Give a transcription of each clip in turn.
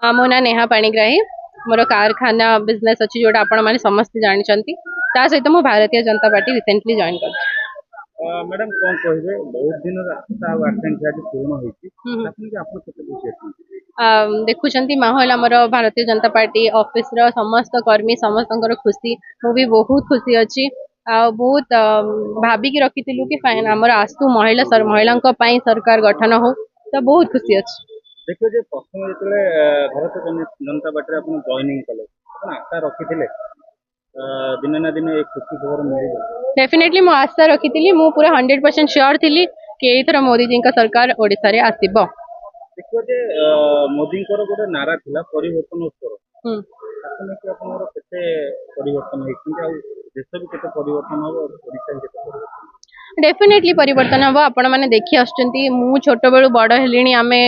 मो ना नेहा पाणिग्राही मोर कारखाना बिजनेस अच्छी जोटा आपण मैंने समस्त जानते सहित मु Bharatiya Janata party recently join कर मैडम कौन कहे बहुत दिन रास्ता आकांक्षा पूर्ण होती देखुं माहौल आमर भारतीय जनता पार्टी ऑफिस रो समस्त कर्मी समस्त खुशी मु भी बहुत खुशी अच्छी बहुत भाविकी रखी कि आमर आसू महिला सरकार गठन हो तो बहुत खुशी अच्छी देखिए जे प्रथम जो भारत जनता पार्टी आप जॉइनिंग कले आशा रखी दिन ना दिन एक खुशी खबर मिल डेफिनेटली मु आशा रखी मु पूरा 100% श्योर थी कि एथर मोदी जी का सरकार ओडिशा रे आसीबो देखो जे मोदी गोटे नारा थिला परिवर्तन उत्तर केते परिवर्तन देश भी केते परिवर्तन हो ओडिशा भी केते परिवर्तन डेफिनेटली परिवर्तन हम आपण मैंने देखी आसुचंती मु छोट बेलू बड़ हेलिनी आमे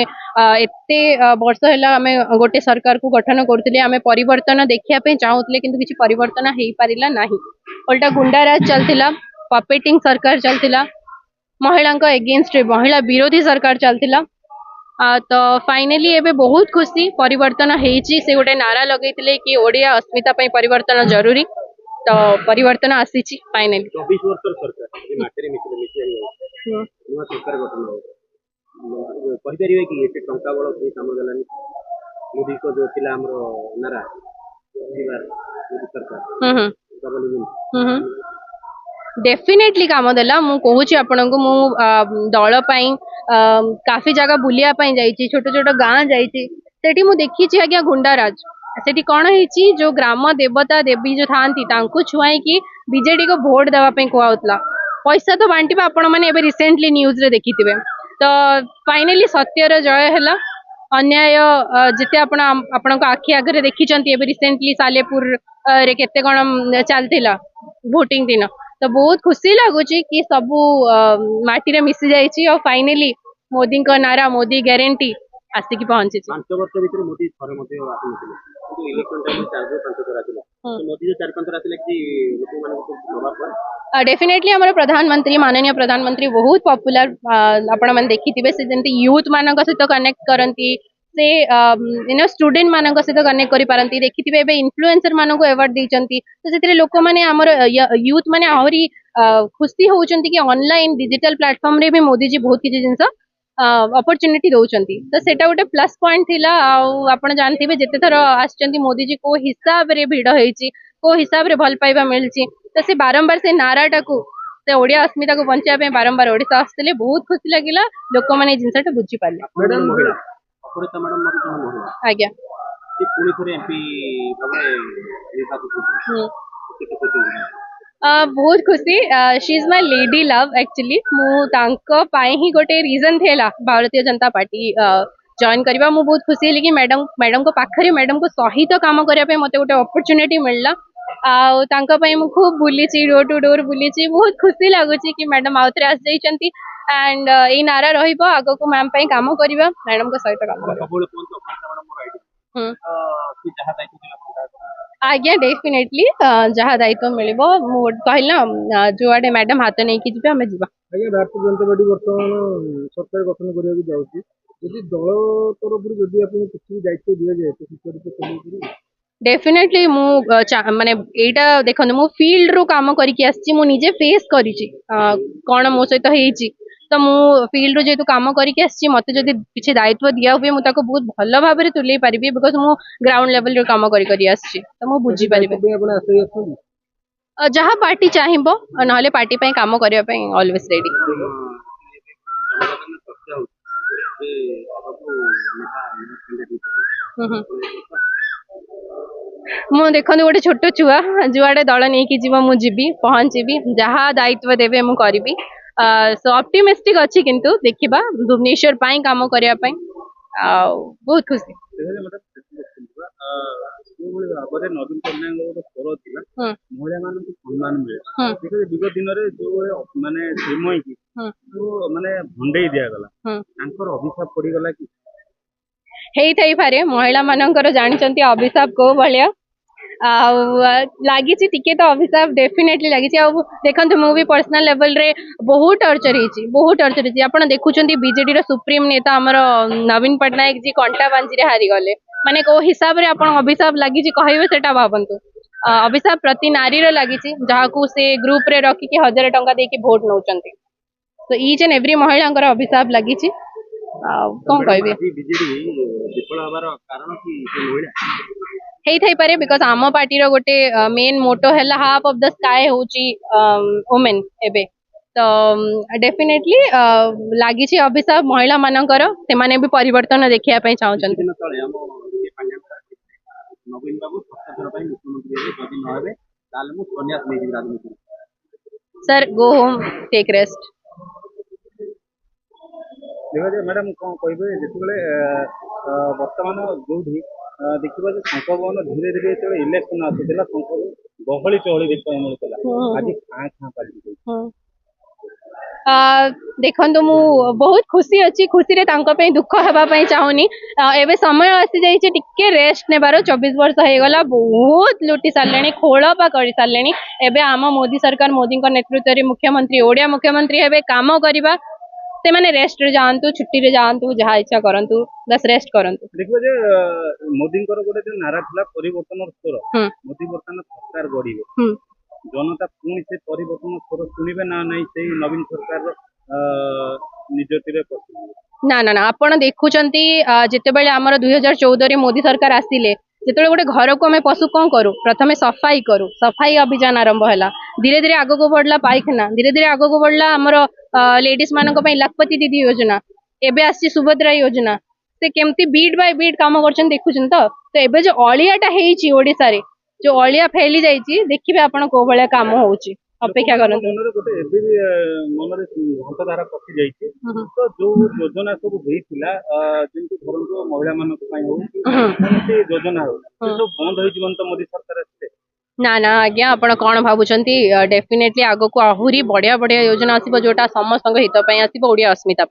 एते वर्ष हैला आमे गोटे सरकार को गठन करथिले आमे परिवर्तन देखिया पे चाहूतले किंतु किछि परिवर्तन हेई पारिला नाही उल्टा गुंडाराज चलथिला पपेटिंग सरकार चलथिला महिला एगेंस्ट महिला विरोधी सरकार चलथिला तो फाइनली एबे बहुत खुशी परिवर्तन हेची से गोटे नारा लगेइथिले कि ओडिया अस्मिता पई परिवर्तन जरूरी तो परिवर्तन आसीची फाइनली 24 वर्ष सरकार जे माटेरे मित्र मित्र नुआ सरकार गठन हो कहि परिबे कि एते टंका बळ कोई काम गलानी मोदी को जो थिला हमरो नारा परिवार मोदी सरकार डबल इंजन डेफिनेटली काम देला मु कहूची आपन को मु दल पई काफी जगह बुलिया पई जाईची छोट छोट गां जाईची सेठी मु देखीची आज्ञा गुंडाराज सेठी कौन है जो ग्राम देवता देवी जो थांती तांको छुआई कि बीजेडी को वोट देवा पे कहउतला पैसा तो बांटिबा आपण माने एबे रिसेंटली न्यूज रे देखिथिबे तो फाइनली सत्यर जय हैला अन्याय जिते आपण आपनको आखि आगरे देखिचंती एबे रिसेंटली सालेपुर रे केते कोन चलथिला वोटिंग दिन तो बहुत खुशी लगुच कि सबू माटी रे मिसी जाइए और फाइनली मोदी को नारा मोदी ग्यारंटी आसिक पहुंची 5 वर्ष भीतर मोदी थरे मते आसिनथिले किंतु इलेक्शन टाइम 4 5 थर आथिला तो मोदी जो 4 5 थर आथिले कि लोक मानको प्रभाव पड़े डेफिनेटली हमारे प्रधानमंत्री माननीय प्रधानमंत्री बहुत पॉपुलर आपण मैंने देखिथिबे से जंती यूथ मानक सहित कनेक्ट करंती से स्टूडेंट मानक सहित कनेक्ट करि पारंती देखिथिबे एबे इन्फ्लुएंसर मानको अवार्ड दैचंती तो सेतिरे लोक माने हमर यूथ माने आहरी खुशी होउचंती कि ऑनलाइन डिजिटल प्लेटफॉर्म रे भी मोदी जी बहुत किछि जिंस अपॉर्चुनिटी दउचंती तो सेटा गोटे प्लस पॉइंट थिला आपण जानथिबे जते थर आछंती मोदी जी को हिसाब रे भिड़ हेची को हिसाब रे भल पाइबा मिलची तो से बारंबार से नाराटा को से ओडिया अस्मिता को बंचा पे बारंबार ओडिशा आसले बहुत खुशी लागिला लोक माने जिंसटा बुझी पाले मैडम महिला अपरिता मैडम मते जन महिला आज्ञा कि पुनी थरे एमपी भाबे निर्वाचित बहुत खुशी she is my lady love actually मु तांको पाए ही गोटे रीजन थेला भारतीय जनता पार्टी जॉइन करबा मु बहुत खुशी हेली कि मैडम को पाखरे मैडम को सहित काम करिया पे मते गोटे अपॉर्चुनिटी मिलला आ तांका पई मु खूब बुलीची डोर टू डोर बुलीची बहुत खुशी लागुची कि मैडम आउथरे आस जाइचंती एंड ए नारा रहिबो आगो को मैम पई काम करबा मैडम को सहित काम करबा सबले कोन तो मैडम मोर आईडी कि जहा दायित्व दिला आज्ञा डेफिनेटली जहाँ दायित्व मिल कहला जो आडे मैडम हाथ नहीं कि आम जा आज्ञा भारतीय जनता पार्टी वर्तमान सरकार गठन करने जाऊँगी यदि दल तरफ जदि आप किसी दायित्व दि जाए तो डेफिनेटली मु माने एटा देखो मु फील्ड रो काम करके आसी मु निजे फेस करी कौन मो सहित होईची तो मु फील्ड रो जेतु काम करके आसी मते जदि किछि दायित्व दिया हुए मु ताको बहुत भलो भाबरे तुलै परिबी बिकॉज़ मु ग्राउंड लेवल रो काम करी आसी तो मु बुझी परिबे जहाँ पार्टी चाहिबो नहले पार्टी पई काम करिया पई ऑलवेज रेडी मु देखो गोटे छोट छुआ जुआडे दल नहीं कि जीव मु जीवी पहुंचीबी जहाँ दायित्व देवे मु करिबी सो ऑप्टिमिस्टिक अच्छी किंतु देखिबा भुवनेश्वर पई काम करिया पई बहुत खुशी नवीन पट्टनायक स्वर था महिला मान सम्मान मिले विगत दिन में जो माने श्रीमय की माने भंडे दिगला अभिशाप पड़गला कि हेई पारे महिला मानकर जानचंती अभिशाप को भलिया लगी टिके तो अभिशाप डेफिनेटली लगी देखते मु भी पर्सनल लेवल रे बहुत टर्चर होती आप देखुं बीजेडी सुप्रीम नेता आमर नवीन पट्टनायक जी कंटा बांजी रे हारी गले माने को हिसाब रे आपण अभिशाप लागि कहबे सेटा भाबंतु अभिशाप प्रति नारी रे लागि जहाकू से ग्रुप रे रखी कि 1000 टंका देके वोट नौचंती तो ईच एंड एवरी महिला अभिशाप लागि कौन कहबे बीजेडी विफल हबार कारण कि से महिला हेई थाई पारे बिकॉज आम पार्टी रो गोटे मेन मोटो हैला हाफ ऑफ द स्काई होची वुमेन एबे तो डेफिनेटली लागि अभिशाप महिला मानकर से माने भी परिवर्तन देखिया पई चाहउछन दिन तले हम ये पांड्या नवीन बाबू सप्ताह पर मुख्यमंत्री हेबे जदि न हेबे ताले मु सन्यास नै राजनीति sir go home take rest देखा मैडम कौन कहे जिते बर्तमान जो देखा संक्रमण धीरे धीरे जो इलेक्शन आसूला संक्रमण गहली चहली देखा मिलता आज खाँ खाँ पलटि देखो मु बहुत खुशी अच्छी खुशी रे तांको पे दुख हेबा पई चाहूनी एबे समय आसी जाई छे टिके रेस्ट नेबार 24 वर्ष हे गला बहुत लुटी सारलेनी खोलपा करि सारलेनी एबे आम मोदी सरकार मोदी नेतृत्व रे मुख्यमंत्री ओडिया मुख्यमंत्री हेबे काम करबा से माने रेस्ट रे जानतु छुट्टी रे जानतु जहा इच्छा करंतु बस रेस्ट करंतु देखो जे मोदी गोटे जो नारा था परिवर्तन स्वर मोदी बर्तमान सरकार गढ़े जनता पुणी से परिवर्तन स्वर शुणवे ना नहीं से नवीन सरकार निजती ना ना ना आपण देखुचंती जेते बेले हमर 2014 रे मोदी सरकार आसिले जेते गोटे घर को हमें पशु कौन करूँ प्रथम सफाई करूँ सफाई अभियान आरंभ है धीरे धीरे आग को बढ़ला पाइखाना धीरे धीरे आग को बढ़ला हमर लेडीज मान लाखपति दीदी योजना एबे आसी सुभद्रा योजना से केमती बीट बाय बीट काम करछन देखुछन तो एबे जो अलियाटा हेची ओडिसा रे जो अलिया फैली जाइची देखिबे आपण को भले काम होउची अपेक्षा करंतु गोटे एबे भी मन रे घंटाधारा पसी जाइछे तो जो योजना सब होइतिला जेंतु धरंतु महिला मानक पई हो कि योजना हो तो बंद होई जीवन तो मोदी सरकार आछे ना ना आज्ञा आपण कौन भावुंट डेफिनेटली आग को आहरी बढ़िया बढ़िया योजना आसो जोटा समस्त हित आसो ओडिया अस्मिता